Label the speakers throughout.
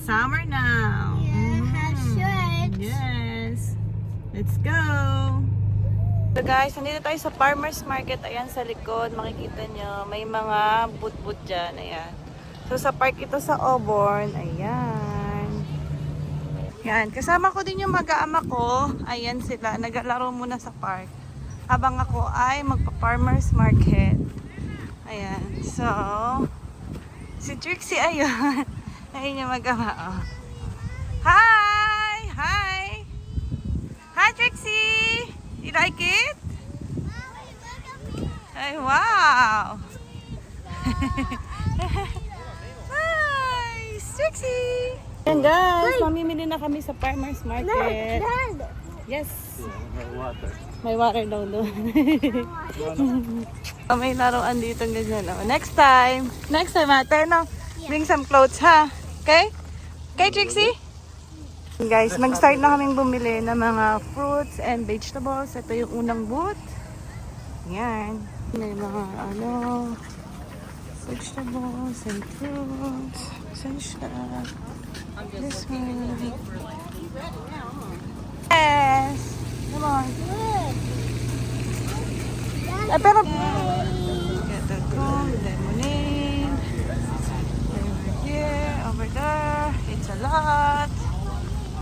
Speaker 1: summer now.
Speaker 2: Yeah, have shorts.
Speaker 1: Yes. Let's go. So guys, nandito tayo sa farmer's market. Ayan sa likod, makikita nyo. May mga boot-boot dyan. Ayan. So sa park ito sa Auburn. Ayan. Ayan. Kasama ko din yung mag-aama ko. Ayan sila. Naglalaro muna sa park. Habang ako ay magpa-farmer's market. Ayan. So, si Trixie ayun. Ayun yung mag-ama. Oh. Hi! Hi! Hi, Trixie! You like it? Ay, wow! Hi! Trixie! Ayan guys, mamimili na kami sa farmer's market.
Speaker 2: Dad.
Speaker 1: Yes! May water daw doon. Oh, may laruan dito ganyan. Oh. Next time, ate, no? Bring some clothes, ha? Okay? Okay, Trixie? Guys, mag-start na kaming bumili ng mga fruits and vegetables. Ito yung unang booth. Yan. May mga vegetables and fruits. Saan siya? This one. Yes! Come on. Pero... Get the cold lemonade. Over here, over there. It's a lot.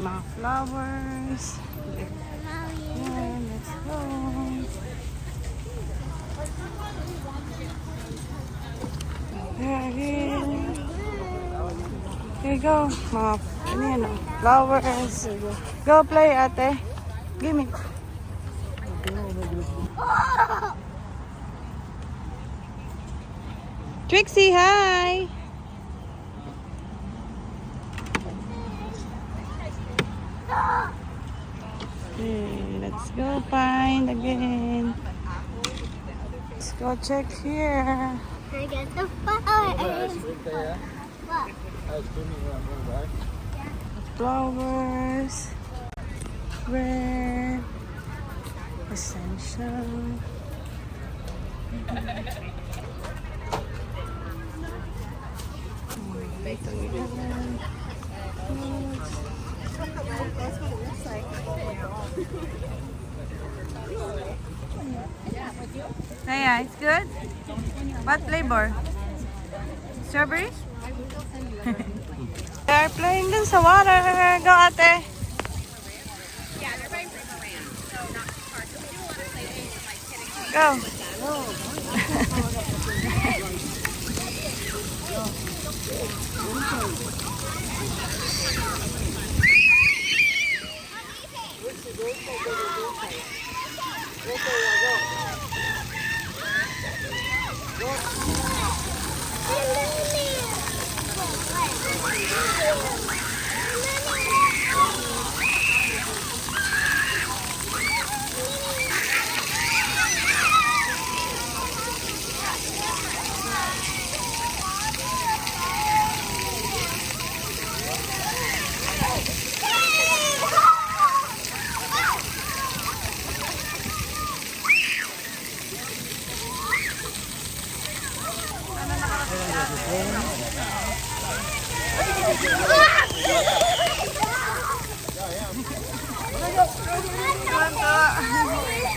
Speaker 1: Mga flowers. Yeah, let's go. Here you go. Mga flowers. Go play, ate. Give me. Trixie, hi. Okay, let's go find again. Let's go check here.
Speaker 2: I got the flowers. What?
Speaker 1: Flowers. Red. Essential. Ito yan.
Speaker 2: That's what it looks like.
Speaker 1: Yeah, it's good. What flavor? Strawberry? They're playing dun sa water. Go, ate. Go.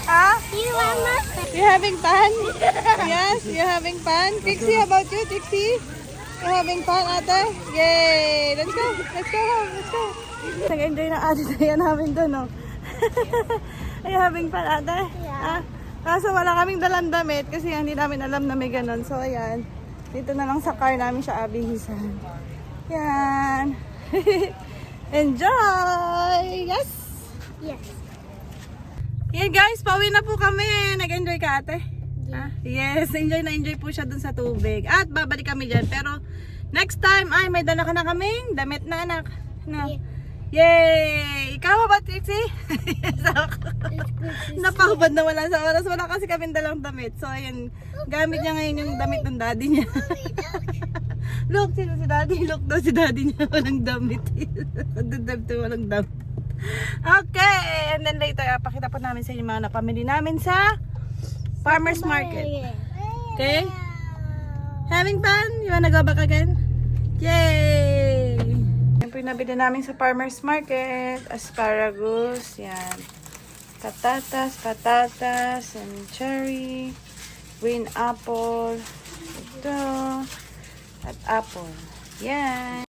Speaker 1: Huh? You having fun? Yes, you having fun? Trixie, how about you, Trixie? You having fun, ate? Yay! Let's go! Let's go home! Let's go! Nag-enjoy na ate tayo namin doon, no? Are you having fun, ate?
Speaker 2: Yeah.
Speaker 1: Kaso wala kaming dalang damit kasi hindi namin alam na may ganun. So, ayan. Dito na lang sa car namin siya abihisan. Yan. Enjoy! Yes!
Speaker 2: Yes.
Speaker 1: Yan guys, pauwi na po kami. Nag-enjoy ka, ate? Yes, enjoy na enjoy po siya dun sa tubig. At babalik kami dyan. Pero next time, ay may dala ka na kaming damit na, anak. No? Yay! Ikaw ba, Trixie? Napahubad na wala sa oras. Wala kasi kami dalang damit. So, ayun. Gamit niya ngayon yung damit ng daddy niya. Look, sino si daddy? Look daw si daddy niya. Walang damit. Walang damit. Okay, and then later, pakita po namin sa inyo mga napamili namin sa farmer's market. Okay? Having fun? You wanna go back again? Yay! Yan po yung pinabili namin sa farmer's market. Asparagus, yan. Patatas, and cherry. Green apple. Ito. At apple. Yan.